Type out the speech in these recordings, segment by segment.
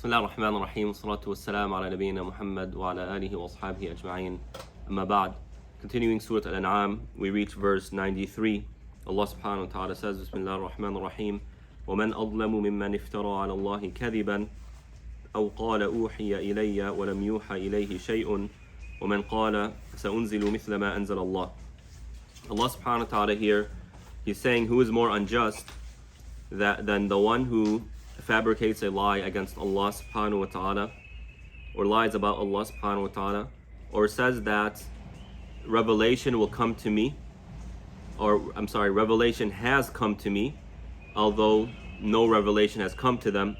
بسم الله الرحمن الرحيم والصلاة والسلام على نبينا محمد وعلى آله وأصحابه أجمعين أما بعد. Continuing Surah Al-An'am, we reach verse 93. Allah subhanahu wa ta'ala says, بسم الله الرحمن الرحيم ومن أظلم ممن افترى على الله كذبا أو قال أوحي إلي ولم يوحى إليه شيء ومن قال سأنزل مثل ما أنزل الله. Allah subhanahu wa ta'ala here, He's saying who is more unjust than the one who fabricates a lie against Allah subhanahu wa ta'ala, or lies about Allah subhanahu wa ta'ala, or says that revelation will come to me, revelation has come to me, although no revelation has come to them,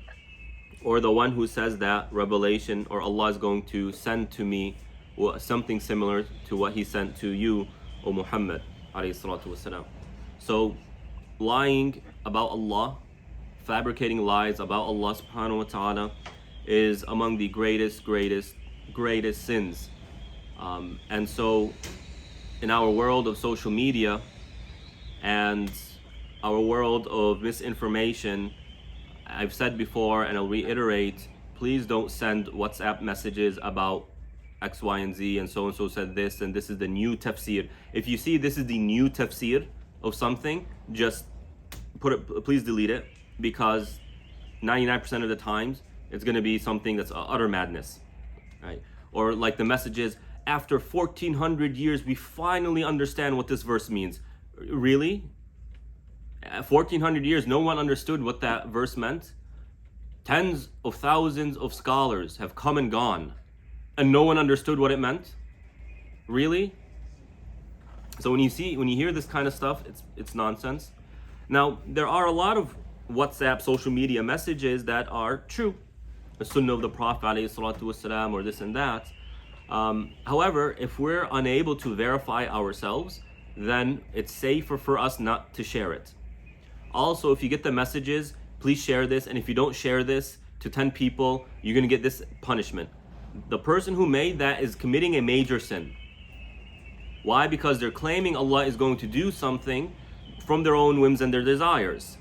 or the one who says that revelation or Allah is going to send to me something similar to what He sent to you, O Muhammad alayhi salatu wasalam. So lying about Allah, fabricating lies about Allah subhanahu wa ta'ala is among the greatest sins. And so in our world of social media and our world of misinformation, I've said before and I'll reiterate, please don't send WhatsApp messages about X, Y, and Z and so said this and this is the new tafsir. If you see this is the new tafsir of something, just please delete it, because 99% of the times it's going to be something that's utter madness, right? Or like the messages, after 1400 years we finally understand what this verse means. Really? 1400 years no one understood what that verse meant? Tens of thousands of scholars have come and gone and no one understood what it meant? Really? So when you hear this kind of stuff, it's nonsense. Now, there are a lot of WhatsApp social media messages that are true, the sunnah of the Prophet ﷺ, or this and that. However, if we're unable to verify ourselves, then it's safer for us not to share it. Also, if you get the messages, please share this, and if you don't share this to 10 people, you're going to get this punishment. The person who made that is committing a major sin. Why? Because they're claiming Allah is going to do something from their own whims and their desires.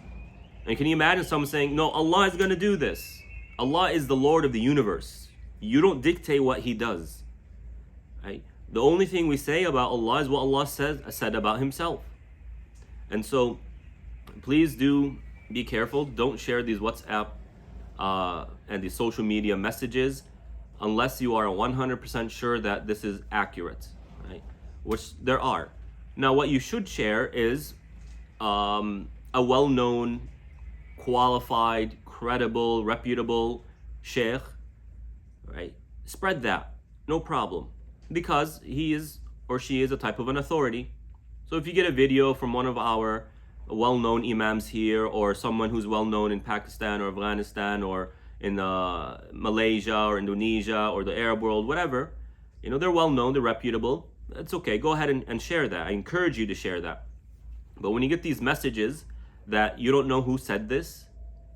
And can you imagine someone saying, no, Allah is going to do this. Allah is the Lord of the universe. You don't dictate what He does. Right? The only thing we say about Allah is what Allah said about Himself. And so, please do be careful. Don't share these WhatsApp and these social media messages unless you are 100% sure that this is accurate, right? Which there are. Now, what you should share is a well-known, qualified, credible, reputable sheikh, right? Spread that, no problem, because he is or she is a type of an authority. So if you get a video from one of our well-known imams here, or someone who's well-known in Pakistan or Afghanistan or in Malaysia or Indonesia or the Arab world, whatever, they're well-known, they're reputable, it's okay, go ahead and share that. I encourage you to share that. But when you get these messages that you don't know who said this,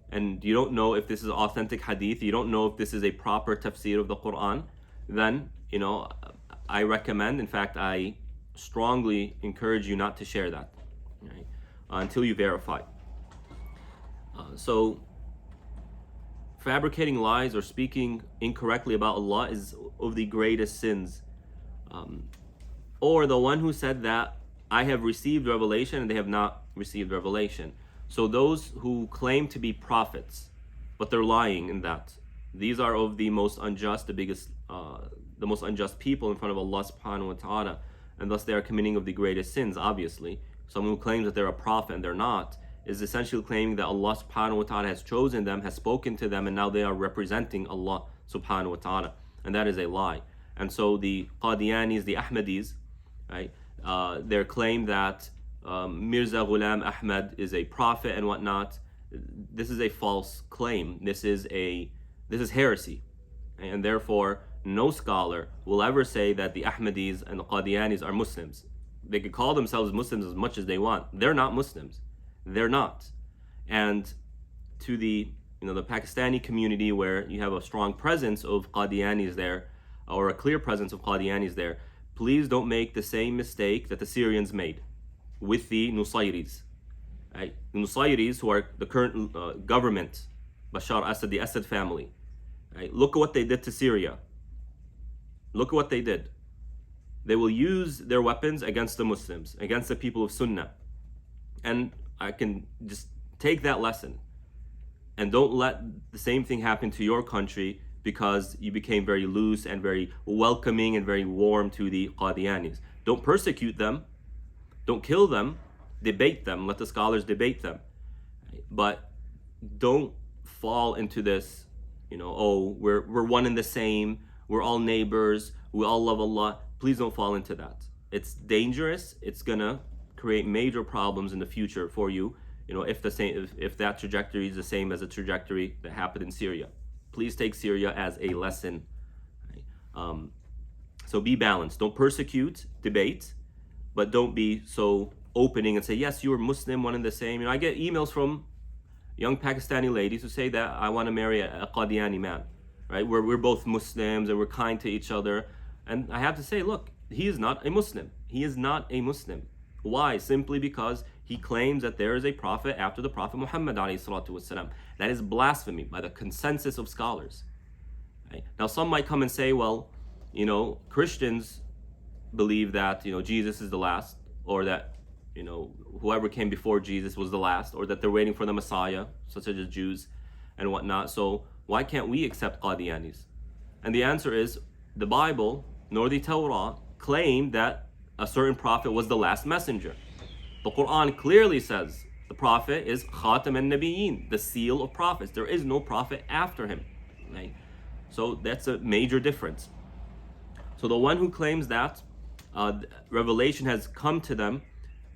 and you don't know if this is authentic hadith, you don't know if this is a proper tafsir of the Quran, then, I recommend, in fact, I strongly encourage you not to share that, right? Until you verify. So, fabricating lies or speaking incorrectly about Allah is of the greatest sins. Or the one who said that I have received revelation and they have not received revelation. So those who claim to be prophets, but they're lying in that, these are of the most unjust, the most unjust people in front of Allah subhanahu wa ta'ala, and thus they are committing of the greatest sins, obviously. Someone who claims that they're a prophet and they're not is essentially claiming that Allah subhanahu wa ta'ala has chosen them, has spoken to them, and now they are representing Allah subhanahu wa ta'ala. And that is a lie. And so the Qadianis, the Ahmadis, right, their claim that Mirza Ghulam Ahmad is a prophet and whatnot, this is a false claim. This is heresy. And therefore, no scholar will ever say that the Ahmadis and the Qadianis are Muslims. They could call themselves Muslims as much as they want. They're not Muslims. They're not. And to the the Pakistani community, where you have a strong presence of Qadianis there, or a clear presence of Qadianis there, please don't make the same mistake that the Syrians made with the Nusayris. Right? The Nusayris, who are the current government, Bashar Assad, the Assad family, Right? Look at what they did to Syria. Look at what they did. They will use their weapons against the Muslims, against the people of Sunnah. And I can just take that lesson. And don't let the same thing happen to your country because you became very loose and very welcoming and very warm to the Qadianis. Don't persecute them. Don't kill them. Debate them. Let the scholars debate them. But don't fall into this, oh, we're one and the same. We're all neighbors. We all love Allah. Please don't fall into that. It's dangerous. It's gonna create major problems in the future for you. If that trajectory is the same as a trajectory that happened in Syria. Please take Syria as a lesson. Right? So be balanced. Don't persecute, debate, but don't be so opening and say, yes, you're Muslim, one and the same. I get emails from young Pakistani ladies who say that I want to marry a Qadiani man. Right? We're both Muslims and we're kind to each other. And I have to say, look, he is not a Muslim. He is not a Muslim. Why? Simply because he claims that there is a prophet after the Prophet Muhammad ﷺ. That is blasphemy by the consensus of scholars. Right? Now, some might come and say, well, Christians believe that, Jesus is the last, or that, whoever came before Jesus was the last, or that they're waiting for the Messiah, such as Jews and whatnot. So why can't we accept Qadianis? And the answer is, the Bible, nor the Torah, claim that a certain prophet was the last messenger. The Quran clearly says the prophet is Khatam al-Nabiyyin, the seal of prophets. There is no prophet after him. Right? So that's a major difference. So the one who claims that revelation has come to them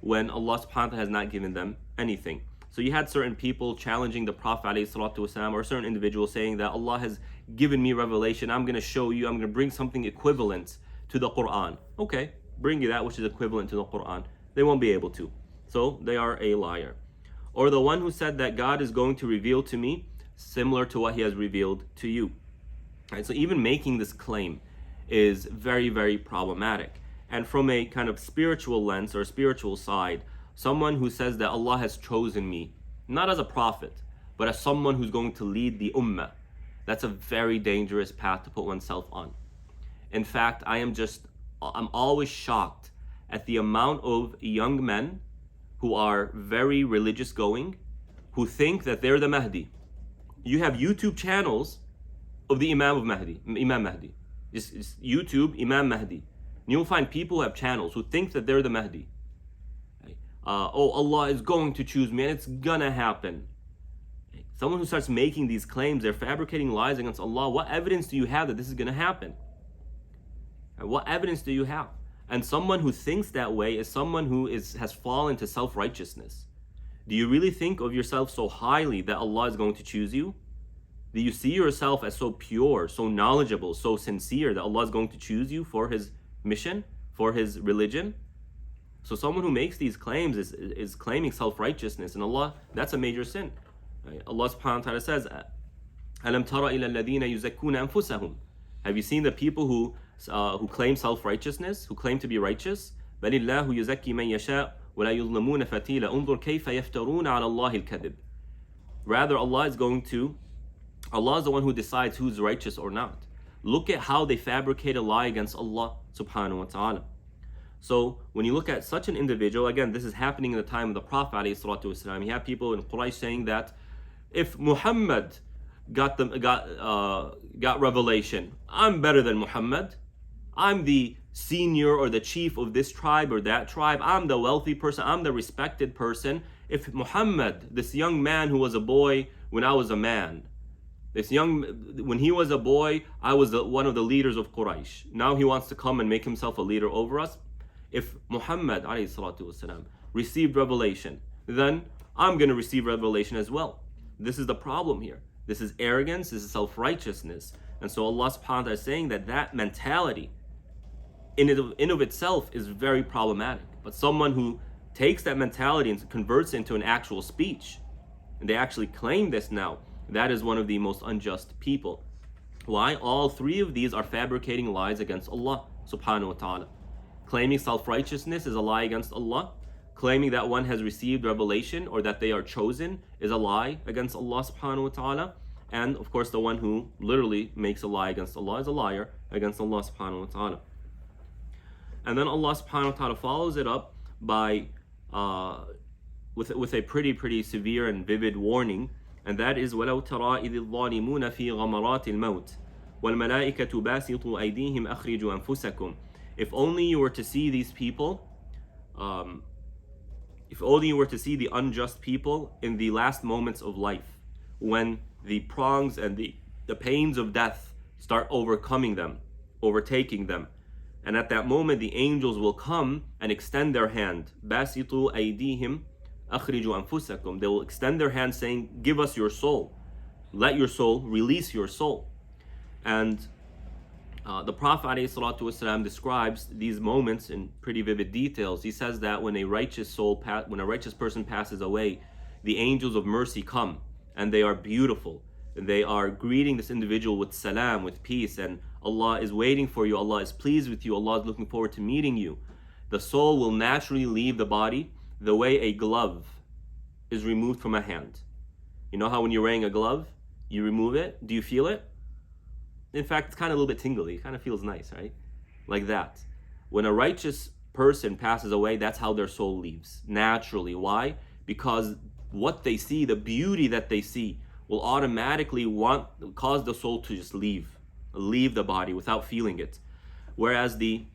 when Allah subhanahu wa ta'ala has not given them anything. So you had certain people challenging the Prophet ﷺ, or certain individuals saying that Allah has given me revelation. I'm going to show you, I'm going to bring something equivalent to the Quran. Okay, bring you that which is equivalent to the Quran. They won't be able to. So they are a liar. Or the one who said that God is going to reveal to me similar to what he has revealed to you. Right, so even making this claim is very, very problematic. And from a kind of spiritual lens or spiritual side, someone who says that Allah has chosen me, not as a prophet, but as someone who's going to lead the ummah, that's a very dangerous path to put oneself on. In fact, I'm always shocked at the amount of young men who are very religious going, who think that they're the Mahdi. You have YouTube channels of the Imam Mahdi. Just YouTube Imam Mahdi. And you'll find people who have channels who think that they're the Mahdi. Oh, Allah is going to choose me and it's gonna happen. Someone who starts making these claims, they're fabricating lies against Allah. What evidence do you have that this is gonna happen? What evidence do you have? And someone who thinks that way is someone who has fallen to self-righteousness. Do you really think of yourself so highly that Allah is going to choose you? Do you see yourself as so pure, so knowledgeable, so sincere that Allah is going to choose you for His mission, for His religion? So someone who makes these claims is claiming self-righteousness, and Allah, that's a major sin. Right? Allah subhanahu wa ta'ala says, أَلَمْ تَرَ إِلَى الَّذِينَ يُزَكُّونَ أَنفُسَهُم. Have you seen the people who claim self-righteousness, who claim to be righteous? بَلِ اللَّهُ يُزَكِّي مَن يَشَاءُ وَلَا يُظْلَمُونَ فَتِيلًا انظُرْ كَيْفَ يَفْتَرُونَ عَلَى اللَّهِ الْكَذِبِ. Rather, Allah is the one who decides who's righteous or not. Look at how they fabricate a lie against Allah subhanahu wa ta'ala. So when you look at such an individual, again, this is happening in the time of the Prophet ﷺ. You have people in Quraysh saying that if Muhammad got revelation, I'm better than Muhammad. I'm the senior or the chief of this tribe or that tribe. I'm the wealthy person. I'm the respected person. If Muhammad, this young man who was a boy when I was a man, when he was a boy, I was one of the leaders of Quraysh. Now he wants to come and make himself a leader over us. If Muhammad ﷺ received revelation, then I'm going to receive revelation as well. This is the problem here. This is arrogance, this is self-righteousness. And so Allah subhanahu wa ta'ala is saying that mentality in of itself is very problematic. But someone who takes that mentality and converts it into an actual speech, and they actually claim this now, that is one of the most unjust people. Why? All three of these are fabricating lies against Allah subhanahu wa ta'ala. Claiming self-righteousness is a lie against Allah. Claiming that one has received revelation or that they are chosen is a lie against Allah subhanahu wa ta'ala. And of course, the one who literally makes a lie against Allah is a liar against Allah subhanahu wa ta'ala. And then Allah subhanahu wa ta'ala follows it up by with a pretty severe and vivid warning, and that is وَلَوْ تَرَى إِذِ الظَّالِمُونَ فِي غَمَرَاتِ الْمَوْتِ وَالْمَلَائِكَةُ بَاسِطُوا أَيْدِيهِمْ أَخْرِجُوا أَنفُسَكُمْ. If only you were to see these people, if only you were to see the unjust people in the last moments of life, when the prongs and the pains of death start overcoming them, overtaking them. And at that moment, the angels will come and extend their hand. بَاسِطُوا أَيْدِيهِمْ أَخْرِجُوا أَنفُسَكُمْ. They will extend their hand saying, give us your soul. Let your soul, release your soul. And the Prophet ﷺ describes these moments in pretty vivid details. He says that when a righteous person passes away, the angels of mercy come, and they are beautiful. And they are greeting this individual with salam, with peace, and Allah is waiting for you, Allah is pleased with you, Allah is looking forward to meeting you. The soul will naturally leave the body the way a glove is removed from a hand. You know how when you're wearing a glove, you remove it, do you feel it? In fact, it's kind of a little bit tingly, it kind of feels nice, right? Like that. When a righteous person passes away, that's how their soul leaves, naturally. Why? Because what they see, the beauty that they see, will automatically cause the soul to just leave the body without feeling it. Whereas the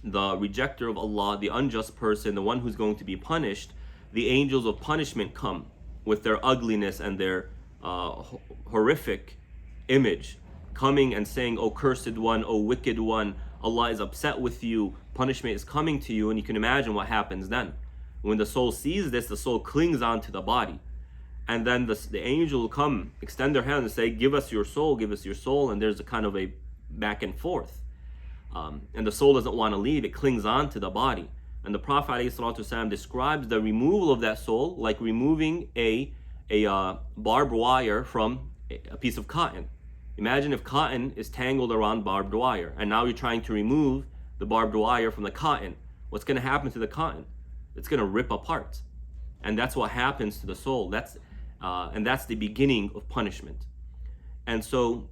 rejecter of Allah, the unjust person, the one who's going to be punished, the angels of punishment come with their ugliness and their horrific image, coming and saying, "O cursed one, O wicked one, Allah is upset with you, punishment is coming to you." And you can imagine what happens then. When the soul sees this, the soul clings on to the body. And then the angel will come, extend their hand and say, give us your soul, give us your soul. And there's a kind of a back and forth. And the soul doesn't want to leave, it clings on to the body. And the Prophet ﷺ describes the removal of that soul like removing a barbed wire from a piece of cotton. Imagine if cotton is tangled around barbed wire, and now you're trying to remove the barbed wire from the cotton. What's going to happen to the cotton? It's going to rip apart. And that's what happens to the soul. And that's the beginning of punishment. And so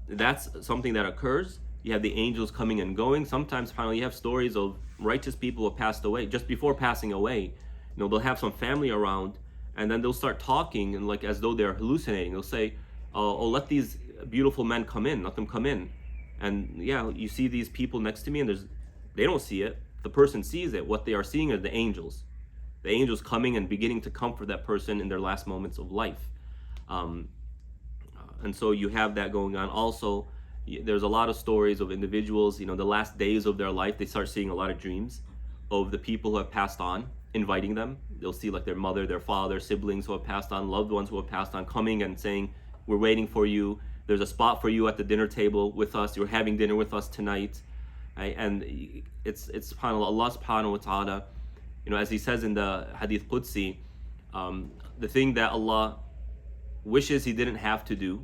that's something that occurs. You have the angels coming and going. Sometimes finally you have stories of righteous people who have passed away. Just before passing away, they'll have some family around, and then they'll start talking and like as though they're hallucinating. They'll say, oh, let these beautiful men come in, let them come in. And yeah, you see these people next to me, and they don't see it. The person sees it. What they are seeing are the angels. The angels coming and beginning to comfort that person in their last moments of life. And so you have that going on. Also, there's a lot of stories of individuals, the last days of their life, they start seeing a lot of dreams of the people who have passed on, inviting them. They'll see like their mother, their father, siblings who have passed on, loved ones who have passed on, coming and saying, we're waiting for you. There's a spot for you at the dinner table with us. You're having dinner with us tonight. Right? And it's subhanAllah, Allah subhanahu wa ta'ala, as he says in the Hadith Qudsi, the thing that Allah wishes he didn't have to do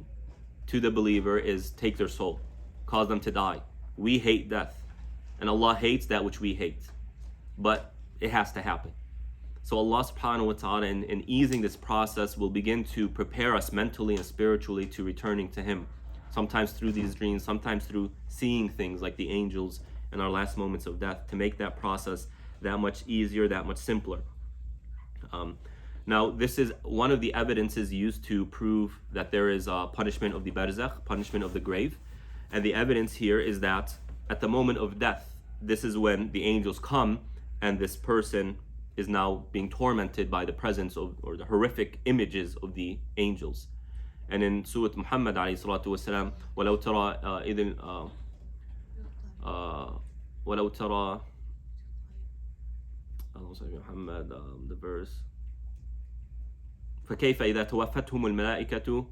to the believer is take their soul, cause them to die. We hate death, and Allah hates that which we hate, but it has to happen. So Allah subhanahu wa ta'ala in easing this process will begin to prepare us mentally and spiritually to returning to Him, sometimes through these dreams, sometimes through seeing things like the angels in our last moments of death, to make that process that much easier, that much simpler. Now, this is one of the evidences used to prove that there is a punishment of the barzakh, punishment of the grave. And the evidence here is that at the moment of death, this is when the angels come and this person is now being tormented by the presence of, or the horrific images of the angels. And in Surah Muhammad alayhi salatu wasalam, وَلَوْ تَرَى إِذٍ وَلَوْ تَرَى Muhammad, the verse, فكيف إذا توفتهم الملائكة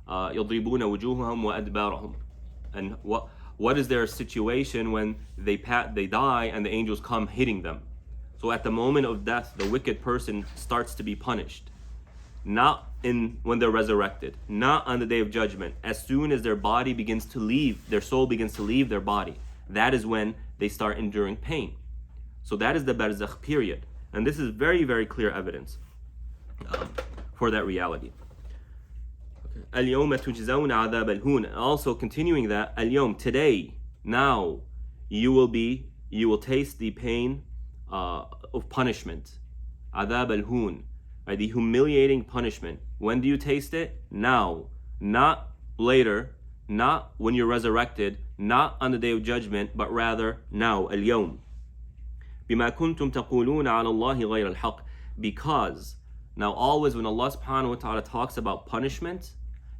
يضربون وجوههم وأدبارهم. And what is their situation when they die and the angels come hitting them? So at the moment of death, the wicked person starts to be punished. Not when they're resurrected, not on the day of judgment. As soon as their body begins to leave, their soul begins to leave their body, that is when they start enduring pain. So that is the barzakh period. And this is very, very clear evidence for that reality. اليوم تجزون عذاب الهون. Also continuing that, اليوم, today, now, you will taste the pain of punishment. عذاب الهون, right, the humiliating punishment. When do you taste it? Now, not later, not when you're resurrected, not on the day of judgment, but rather now, اليوم. بما كنتم تقولون على الله غير الحق. Because, now always when Allah subhanahu wa ta'ala talks about punishment,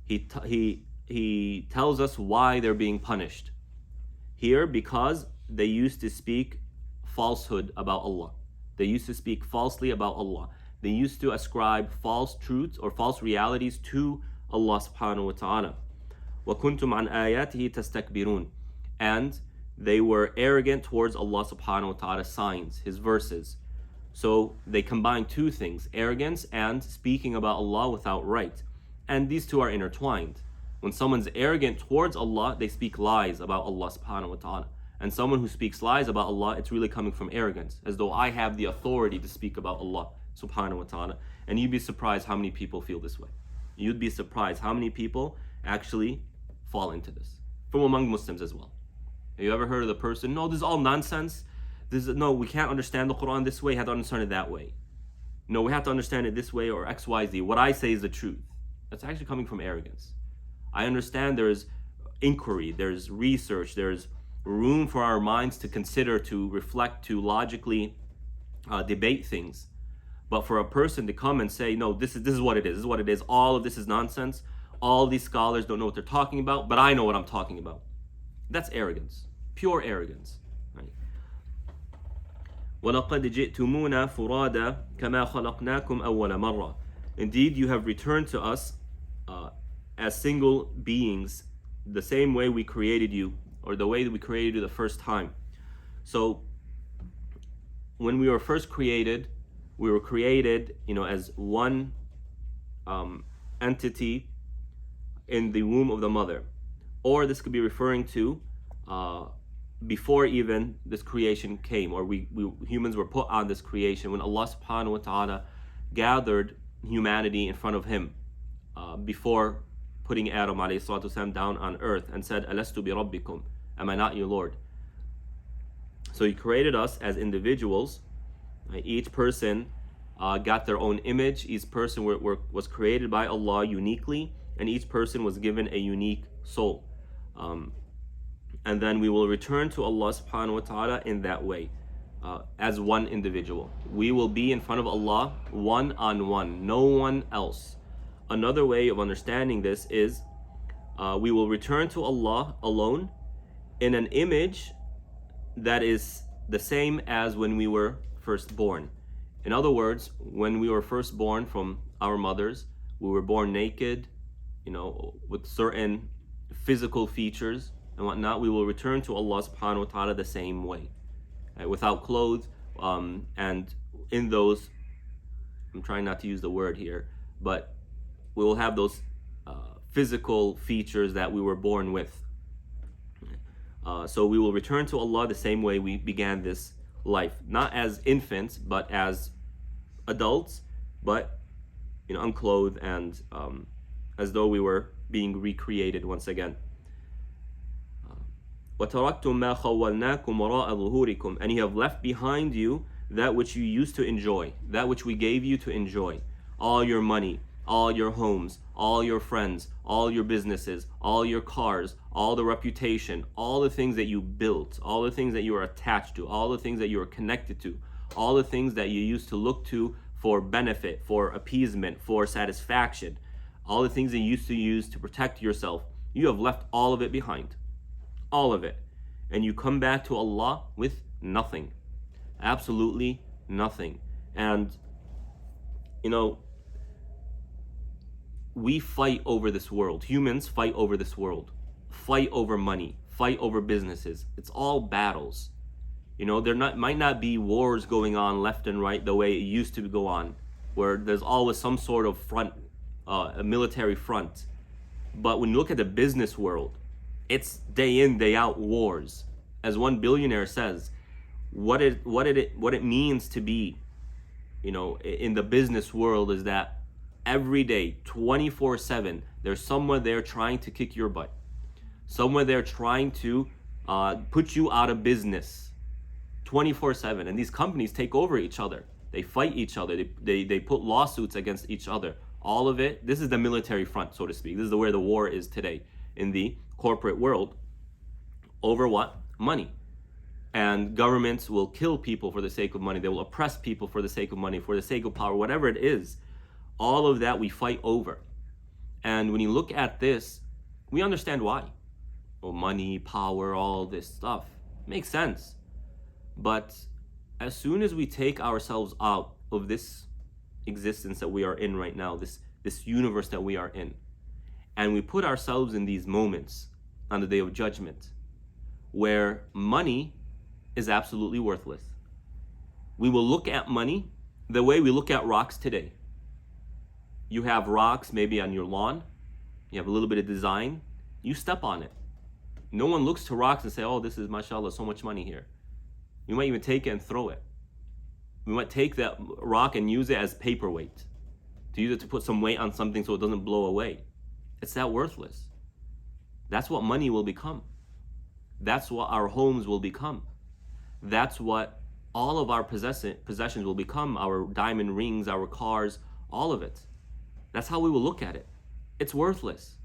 he tells us why they're being punished. Here, because they used to speak falsehood about Allah. They used to speak falsely about Allah. They used to ascribe false truths or false realities to Allah subhanahu wa ta'ala. وَكُنْتُمْ عَنْ آيَاتِهِ تَسْتَكْبِرُونَ. And they were arrogant towards Allah subhanahu wa ta'ala's signs, His verses. So they combine two things, arrogance and speaking about Allah without right. And these two are intertwined. When someone's arrogant towards Allah, they speak lies about Allah subhanahu wa ta'ala. And someone who speaks lies about Allah, it's really coming from arrogance, as though I have the authority to speak about Allah subhanahu wa ta'ala. And you'd be surprised how many people feel this way. You'd be surprised how many people actually fall into this, from among Muslims as well. Have you ever heard of the person, no, this is all nonsense. No, we can't understand the Quran this way, we have to understand it that way. No, we have to understand it this way, or X, Y, Z. What I say is the truth. That's actually coming from arrogance. I understand there's inquiry, there's research, there's room for our minds to consider, to reflect, to logically debate things. But for a person to come and say, no, this is what it is, this is what it is, all of this is nonsense, all these scholars don't know what they're talking about, but I know what I'm talking about. That's arrogance, pure arrogance. وَلَقَدْ جِئْتُمُونَا فُرَادًا كَمَا خَلَقْنَاكُمْ أَوَّلَ مَرَّةٍ. Indeed, you have returned to us as single beings, the same way we created you, or the way that we created you the first time. So, when we were first created, we were created, as one entity in the womb of the mother. Or this could be referring to before even this creation came, or we humans were put on this creation, when Allah subhanahu wa ta'ala gathered humanity in front of Him before putting Adam alayhi salatu wasalam down on earth and said, Alastu bi rabbikum, am I not your Lord? So He created us as individuals. Each person got their own image. Each person was created by Allah uniquely, and each person was given a unique soul. And then we will return to Allah subhanahu wa ta'ala in that way, as one individual. We will be in front of Allah one-on-one, no one else. Another way of understanding this is we will return to Allah alone in an image that is the same as when we were first born. In other words, when we were first born from our mothers, we were born naked, with certain physical features and whatnot. We will return to Allah subhanahu wa ta'ala the same way, without clothes, and in those, I'm trying not to use the word here, but we will have those physical features that we were born with. So we will return to Allah the same way we began this life, not as infants, but as adults, but unclothed and as though we were being recreated once again. وَتَرَكْتُم مَا خَوَّلْنَاكُمْ وَرَاءَ ظُهُورِكُمْ. And you have left behind you that which you used to enjoy, that which we gave you to enjoy. All your money, all your homes, all your friends, all your businesses, all your cars, all the reputation, all the things that you built, all the things that you are attached to, all the things that you are connected to, all the things that you used to look to for benefit, for appeasement, for satisfaction, all the things that you used to use to protect yourself. You have left all of it behind. All of it. And you come back to Allah with nothing. Absolutely nothing. And we fight over this world. Humans fight over this world. Fight over money. Fight over businesses. It's all battles. There might not be wars going on left and right the way it used to go on, where there's always some sort of front, a military front. But when you look at the business world, it's day in, day out wars. As one billionaire says, what it means to be, in the business world is that Every day, 24/7, there's someone there trying to kick your butt. Someone there trying to put you out of business 24/7. And these companies take over each other. They fight each other. They put lawsuits against each other. All of it, this is the military front, so to speak. This is where the war is today in the corporate world. Over what? Money. And governments will kill people for the sake of money. They will oppress people for the sake of money, for the sake of power, whatever it is. All of that we fight over. And when you look at this, we understand why. Well, money, power, all this stuff makes sense. But as soon as we take ourselves out of this existence that we are in right now, this universe that we are in, and we put ourselves in these moments on the day of judgment, where money is absolutely worthless, we will look at money the way we look at rocks today. You have rocks maybe on your lawn, you have a little bit of design, you step on it. No one looks to rocks and say, oh, this is, mashallah, so much money here. You might even take it and throw it. We might take that rock and use it as paperweight, to use it to put some weight on something so it doesn't blow away. It's that worthless. That's what money will become. That's what our homes will become. That's what all of our possessions will become, our diamond rings, our cars, all of it. That's how we will look at it. It's worthless.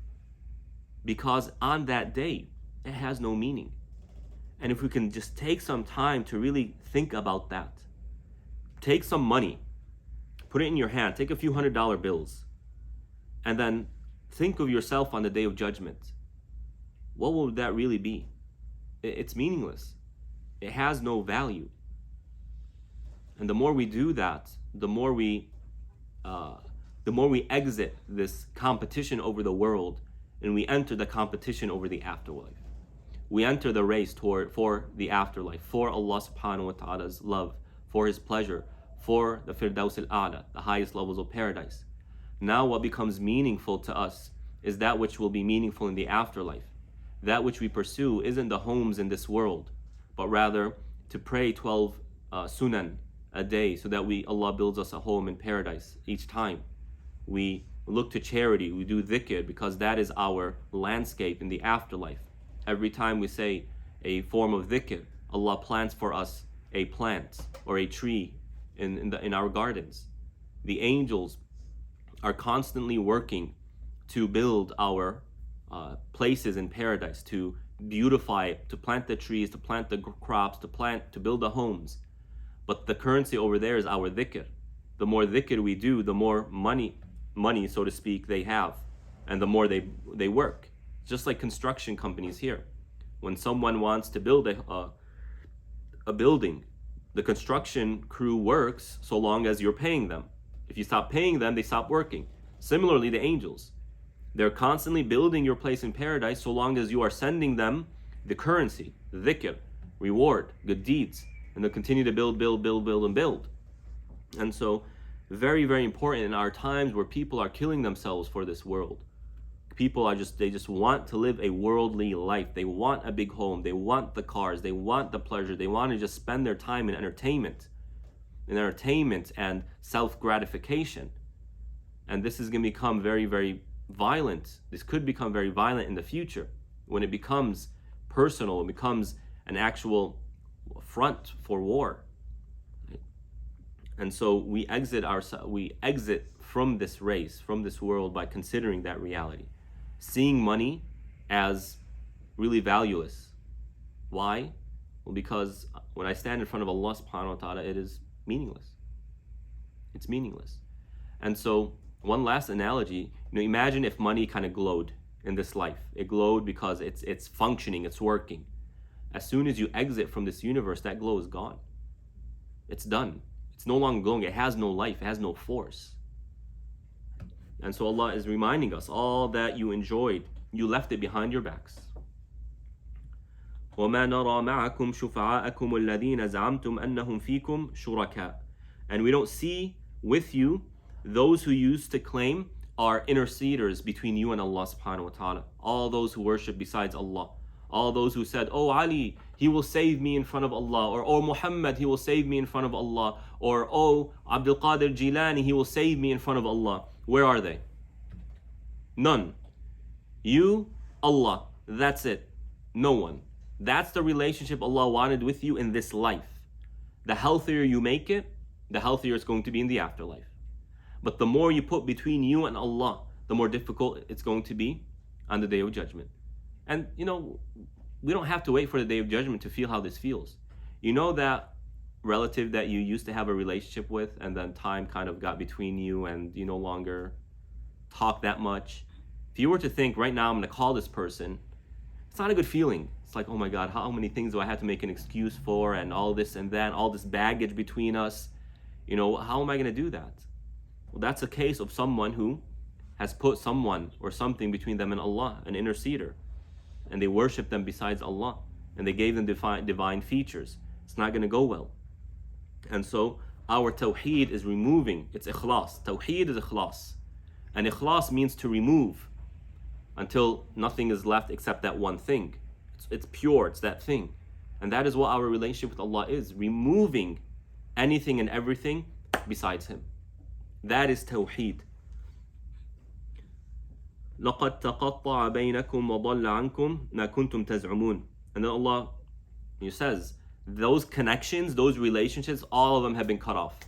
Because on that day, it has no meaning. And if we can just take some time to really think about that, take some money, put it in your hand, take a few $100 bills, and then think of yourself on the day of judgment. What will that really be? It's meaningless. It has no value. And the more we do that, the more we exit this competition over the world, and we enter the competition over the afterlife. We enter the race for the afterlife, for Allah subhanahu wa ta'ala's love, for His pleasure, for the Firdaus al-A'la, the highest levels of paradise. Now what becomes meaningful to us is that which will be meaningful in the afterlife. That which we pursue isn't the homes in this world, but rather to pray 12 sunan a day so that Allah builds us a home in paradise each time. We look to charity, we do dhikr because that is our landscape in the afterlife. Every time we say a form of dhikr, Allah plants for us a plant or a tree in our gardens. The angels are constantly working to build our places in paradise, to beautify it, to plant the trees, to plant the crops, to build the homes. But the currency over there is our dhikr. The more dhikr we do, the more money, so to speak, they have, and the more they work. Just like construction companies here. When someone wants to build a building, the construction crew works so long as you're paying them. If you stop paying them, they stop working. Similarly, the angels. They're constantly building your place in paradise so long as you are sending them the currency, the dhikr, reward, good deeds, and they'll continue to build, and build. And so, very, very important in our times where people are killing themselves for this world. People they just want to live a worldly life. They want a big home. They want the cars. They want the pleasure. They want to just spend their time in entertainment and self-gratification. And this is going to become very, very violent. This could become very violent in the future when it becomes personal. It becomes an actual front for war. And so we exit from this race, from this world, by considering that reality. Seeing money as really valueless. Why? Well, because when I stand in front of Allah subhanahu wa ta'ala, it is meaningless. It's meaningless. And so, one last analogy, imagine if money kind of glowed in this life. It glowed because it's functioning, it's working. As soon as you exit from this universe, that glow is gone. It's done. It's no longer glowing. It has no life. It has no force. And so Allah is reminding us, all that you enjoyed, you left it behind your backs. وَمَا نَرَى مَعَكُمْ شُفَعَاءَكُمُ الَّذِينَ زَعَمْتُمْ أَنَّهُمْ فِيكُمْ شُرَكَاء. And we don't see with you those who used to claim are interceders between you and Allah subhanahu wa ta'ala. All those who worship besides Allah. All those who said, oh Ali, he will save me in front of Allah. Or oh Muhammad, he will save me in front of Allah. Or oh Abdul Qadir Jilani, he will save me in front of Allah. Where are they? None. You, Allah, that's it. No one. That's the relationship Allah wanted with you in this life. The healthier you make it, the healthier it's going to be in the afterlife. But the more you put between you and Allah, the more difficult it's going to be on the Day of Judgment. And we don't have to wait for the Day of Judgment to feel how this feels. You know that relative that you used to have a relationship with and then time kind of got between you and you no longer talk that much? If you were to think, right now I'm going to call this person, it's not a good feeling. It's like, oh my God, how many things do I have to make an excuse for, and all this and that, all this baggage between us? How am I going to do that? Well, that's a case of someone who has put someone or something between them and Allah, an interceder, and they worship them besides Allah, and they gave them divine features. It's not going to go well. And so our tawheed is removing, it's ikhlas. Tawheed is ikhlas. And ikhlas means to remove until nothing is left except that one thing. It's pure, it's that thing. And that is what our relationship with Allah is, removing anything and everything besides Him. That is tawheed. لَقَدْ تَقَطَّعَ بَيْنَكُمْ وَضَلَّ عَنْكُمْ مَا كُنْتُمْ تَزْعُمُونَ. And then Allah, He says, those connections, those relationships, all of them have been cut off.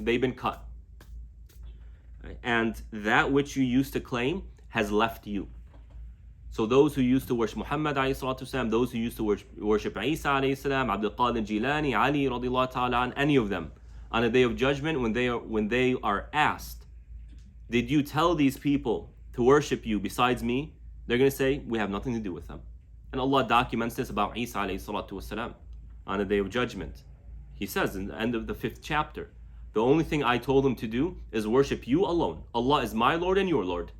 They've been cut. And that which you used to claim has left you. So those who used to worship Muhammad ﷺ, those who used to worship Isa ﷺ, Abdul Qadir Jilani, Ali radiallahu ta'ala, any of them, on the Day of Judgment, when they are asked, did you tell these people to worship you besides me? They're going to say, we have nothing to do with them. And Allah documents this about Isa ﷺ on the Day of Judgment. He says in the end of the 5th chapter, the only thing I told them to do is worship you alone. Allah is my Lord and your Lord.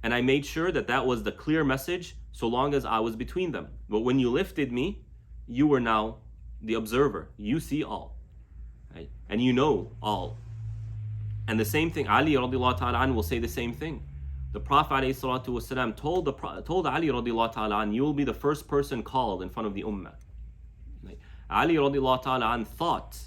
And I made sure that was the clear message so long as I was between them. But when you lifted me, you were now the observer. You see all. Right? And you know all. And the same thing, Ali radiallahu ta'ala will say the same thing. The Prophet ﷺ told Ali radiallahu ta'ala, you will be the first person called in front of the ummah. Right? Ali radiallahu ta'ala thought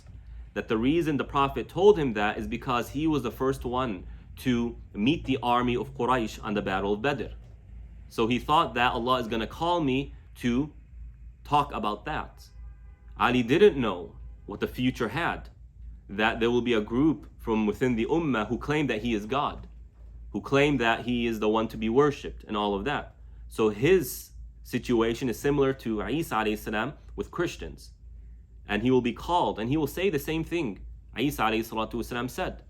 that the reason the Prophet told him that is because he was the first one to meet the army of Quraysh on the Battle of Badr. So he thought that Allah is going to call me to talk about that. Ali didn't know what the future had, that there will be a group from within the ummah who claim that he is God, who claim that he is the one to be worshipped and all of that. So his situation is similar to Isa alayhi with Christians. And he will be called and he will say the same thing Isa alayhi said.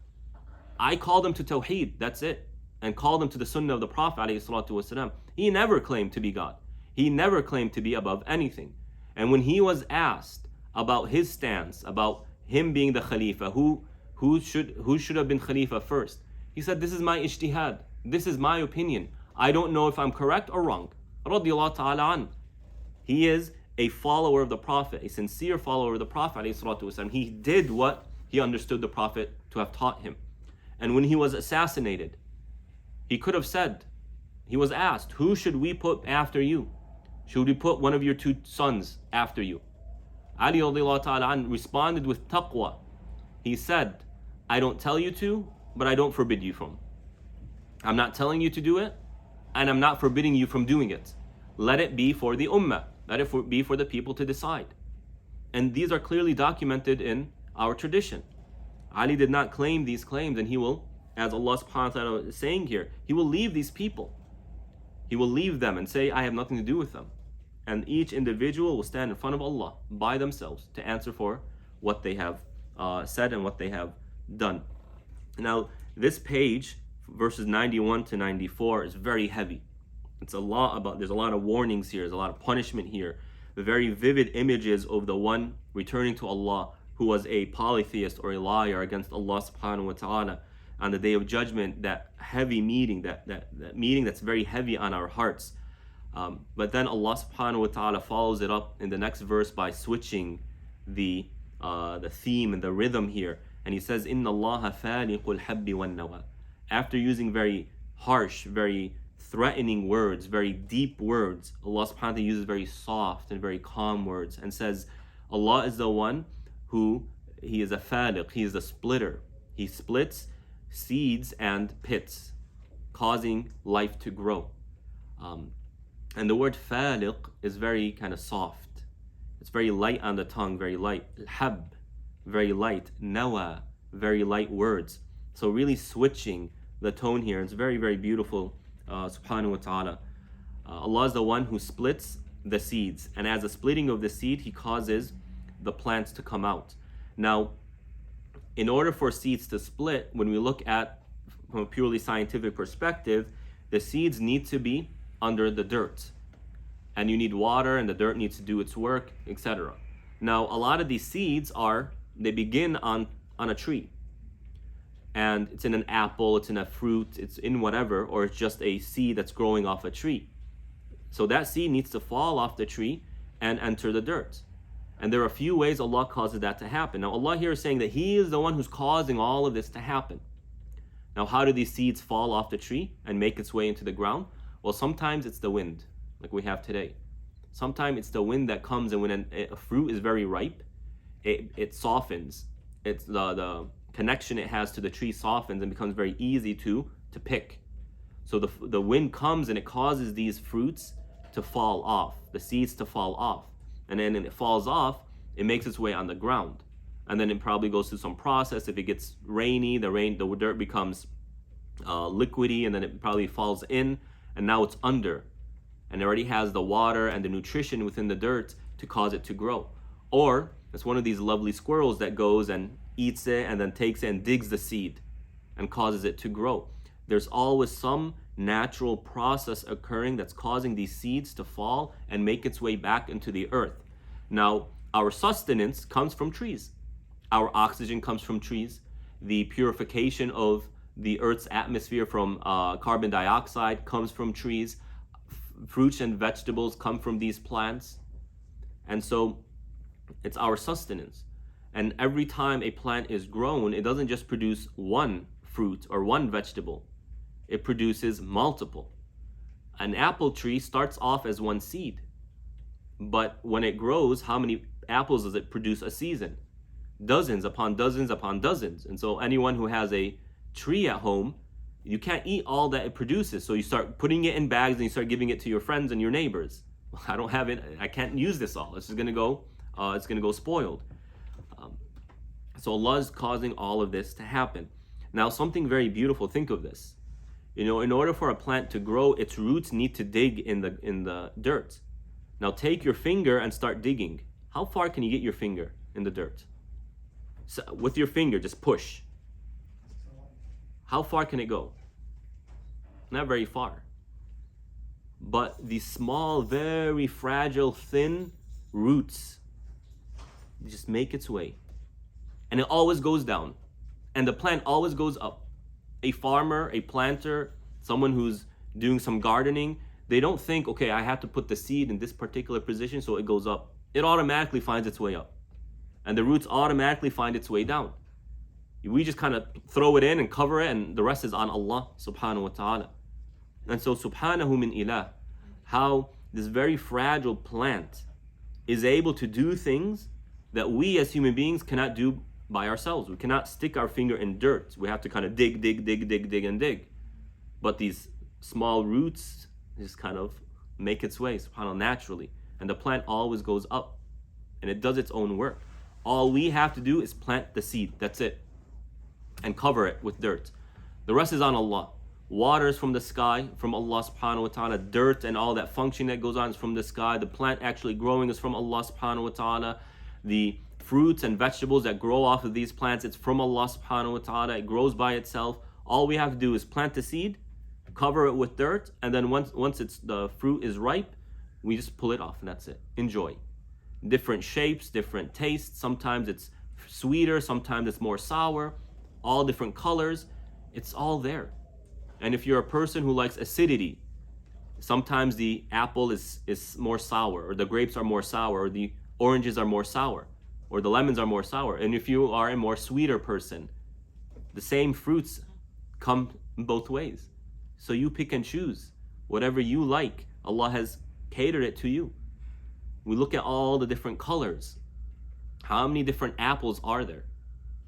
I called them to Tawheed, that's it. And called them to the Sunnah of the Prophet ﷺ. He never claimed to be God. He never claimed to be above anything. And when he was asked about his stance, about him being the Khalifa, who should have been Khalifa first, he said, this is my ijtihad. This is my opinion. I don't know if I'm correct or wrong. Radiyallahu ta'ala an. He is a follower of the Prophet, a sincere follower of the Prophet ﷺ. He did what he understood the Prophet to have taught him. And when he was assassinated, he could have said, he was asked, who should we put after you? Should we put one of your 2 sons after you? Ali radiallahu ta'ala responded with taqwa. He said, I don't tell you to, but I don't forbid you from. I'm not telling you to do it, and I'm not forbidding you from doing it. Let it be for the ummah. Let it be for the people to decide. And these are clearly documented in our tradition. Ali did not claim these claims, and he will, as Allah subhanahu wa ta'ala is saying here, he will leave these people. He will leave them and say, I have nothing to do with them. And each individual will stand in front of Allah by themselves to answer for what they have said and what they have done. Now, this page, verses 91 to 94, is very heavy. There's a lot of warnings here, there's a lot of punishment here. The very vivid images of the one returning to Allah who was a polytheist or a liar against Allah subhanahu wa ta'ala on the Day of Judgment, that heavy meeting, that meeting that's very heavy on our hearts. But then Allah subhanahu wa ta'ala follows it up in the next verse by switching the theme and the rhythm here. And he says, Inna Allah faliqul habbi wan nawa. After using very harsh, very threatening words, very deep words, Allah subhanahu wa ta'ala uses very soft and very calm words and says, Allah is the one who, he is a faliq, he is a splitter. He splits seeds and pits, causing life to grow. And the word faliq is very kind of soft. It's very light on the tongue, very light. Hab, very light. Nawa, very light words. So really switching the tone here. It's very, very beautiful, subhanahu wa ta'ala. Allah is the one who splits the seeds. And as a splitting of the seed, He causes the plants to come out. Now, in order for seeds to split, when we look at from a purely scientific perspective, the seeds need to be under the dirt. And you need water, and the dirt needs to do its work, etc. Now, a lot of these seeds they begin on a tree. And it's in an apple, it's in a fruit, it's in whatever, or it's just a seed that's growing off a tree. So that seed needs to fall off the tree and enter the dirt. And there are a few ways Allah causes that to happen. Now, Allah here is saying that He is the one who's causing all of this to happen. Now, how do these seeds fall off the tree and make its way into the ground? Well, sometimes it's the wind, like we have today. Sometimes it's the wind that comes, and when a fruit is very ripe, it softens. It's the connection it has to the tree softens and becomes very easy to pick. So the wind comes and it causes these fruits to fall off, the seeds to fall off. And then when it falls off, it makes its way on the ground. And then it probably goes through some process. If it gets rainy, the dirt becomes liquidy, and then it probably falls in, and now it's under. And it already has the water and the nutrition within the dirt to cause it to grow. Or it's one of these lovely squirrels that goes and eats it and then takes it and digs the seed and causes it to grow. There's always some natural process occurring that's causing these seeds to fall and make its way back into the earth. Now, our sustenance comes from trees. Our oxygen comes from trees. The purification of the earth's atmosphere from carbon dioxide comes from trees. Fruits and vegetables come from these plants. And so it's our sustenance. And every time a plant is grown, it doesn't just produce one fruit or one vegetable. It produces multiple. An apple tree starts off as one seed. But when it grows, how many apples does it produce a season? Dozens upon dozens upon dozens. And so anyone who has a tree at home, you can't eat all that it produces. So you start putting it in bags and you start giving it to your friends and your neighbors. Well, I don't have it. I can't use this all. It's going to go spoiled. So Allah is causing all of this to happen. Now, something very beautiful. Think of this. In order for a plant to grow, its roots need to dig in the dirt. Now take your finger and start digging. How far can you get your finger in the dirt? So with your finger, just push. How far can it go? Not very far. But these small, very fragile, thin roots just make its way. And it always goes down. And the plant always goes up. A farmer, a planter, someone who's doing some gardening, they don't think, okay, I have to put the seed in this particular position so it goes up. It automatically finds its way up. And the roots automatically find its way down. We just kind of throw it in and cover it, and the rest is on Allah subhanahu wa ta'ala. And so subhanahu min ilah, how this very fragile plant is able to do things that we as human beings cannot do by ourselves. We cannot stick our finger in dirt. We have to kind of dig and dig. But these small roots just kind of make its way, subhanAllah, naturally. And the plant always goes up. And it does its own work. All we have to do is plant the seed. That's it. And cover it with dirt. The rest is on Allah. Water is from the sky, from Allah subhanahu wa ta'ala. Dirt and all that function that goes on is from the sky. The plant actually growing is from Allah subhanahu wa ta'ala. The fruits and vegetables that grow off of these plants, it's from Allah subhanahu wa ta'ala. It grows by itself. All we have to do is plant the seed, cover it with dirt, and then once the fruit is ripe, we just pull it off, and that's it. Enjoy. Different shapes, different tastes. Sometimes it's sweeter, sometimes it's more sour. All different colors. It's all there. And if you're a person who likes acidity, sometimes the apple is more sour, or the grapes are more sour, or the oranges are more sour, or the lemons are more sour. And if you are a more sweeter person, the same fruits come both ways. So you pick and choose whatever you like. Allah has catered it to you. We look at all the different colors. How many different apples are there?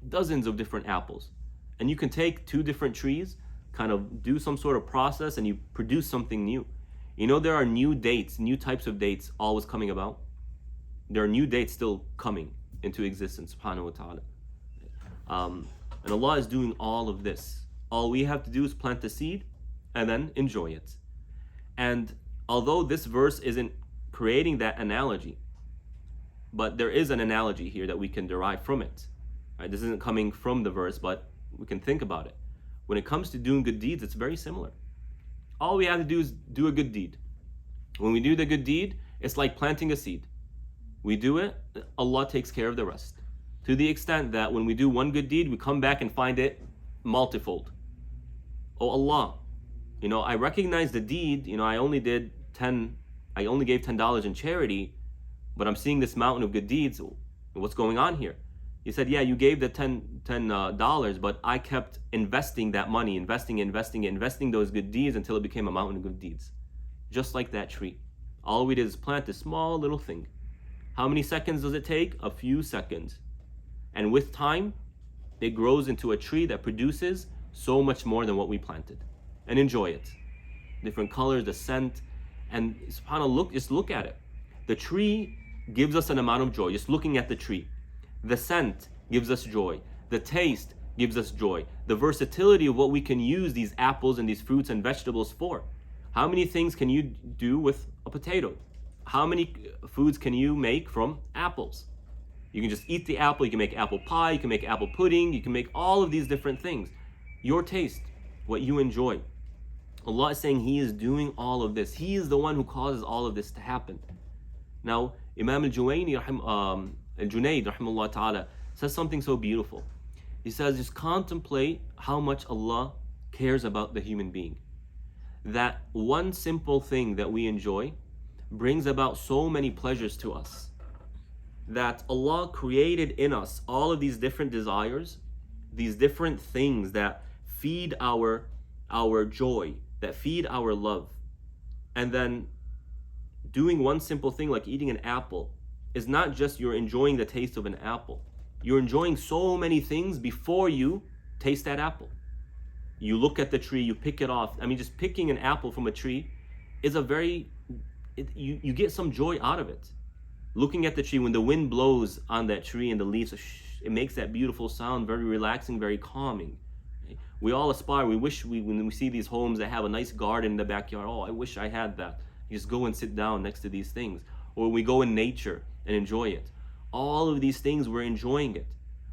Dozens of different apples. And you can take two different trees, kind of do some sort of process, and you produce something new. You know, there are new dates, new types of dates always coming about. There are new dates still coming into existence, subhanahu wa ta'ala. And Allah is doing all of this. All we have to do is plant the seed and then enjoy it. And although this verse isn't creating that analogy, but there is an analogy here that we can derive from it. Right? This isn't coming from the verse, but we can think about it. When it comes to doing good deeds, it's very similar. All we have to do is do a good deed. When we do the good deed, it's like planting a seed. We do it, Allah takes care of the rest. To the extent that when we do one good deed, we come back and find it multifold. Oh Allah, I recognize the deed, I only gave $10 in charity, but I'm seeing this mountain of good deeds. What's going on here? He said, yeah, you gave the $10, but I kept investing that money, investing those good deeds until it became a mountain of good deeds. Just like that tree. All we did is plant this small little thing. How many seconds does it take? A few seconds. And with time, it grows into a tree that produces so much more than what we planted. And enjoy it. Different colors, the scent, and subhanAllah, just look at it. The tree gives us an amount of joy, just looking at the tree. The scent gives us joy. The taste gives us joy. The versatility of what we can use these apples and these fruits and vegetables for. How many things can you do with a potato? How many foods can you make from apples? You can just eat the apple, you can make apple pie, you can make apple pudding, you can make all of these different things. Your taste, what you enjoy. Allah is saying He is doing all of this. He is the one who causes all of this to happen. Now, Imam al-Junayd, rahimahullah ta'ala, says something so beautiful. He says, just contemplate how much Allah cares about the human being. That one simple thing that we enjoy brings about so many pleasures to us. That Allah created in us all of these different desires, these different things that feed our joy, that feed our love. And then doing one simple thing like eating an apple is not just you're enjoying the taste of an apple. You're enjoying so many things before you taste that apple. You look at the tree, you pick it off. Just picking an apple from a tree is you get some joy out of it. Looking at the tree, when the wind blows on that tree and the leaves, it makes that beautiful sound, very relaxing, very calming. We all aspire, when we see these homes that have a nice garden in the backyard, oh, I wish I had that. You just go and sit down next to these things. Or we go in nature and enjoy it. All of these things, we're enjoying it.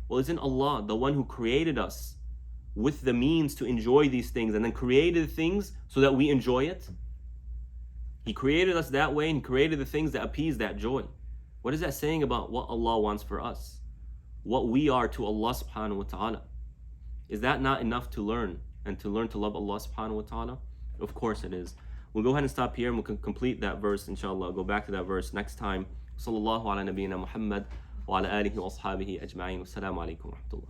Well, isn't Allah the one who created us with the means to enjoy these things and then created things so that we enjoy it? He created us that way and created the things that appease that joy. What is that saying about what Allah wants for us? What we are to Allah subhanahu wa ta'ala? Is that not enough to learn and to learn to love Allah subhanahu wa ta'ala? Of course it is. We'll go ahead and stop here and we'll complete that verse, inshallah. Go back to that verse next time. Sallallahu ala nabiyyina Muhammad wa ala alihi wa ashabihi ajma'in. Wassalamu alaikum wa rahmatullah.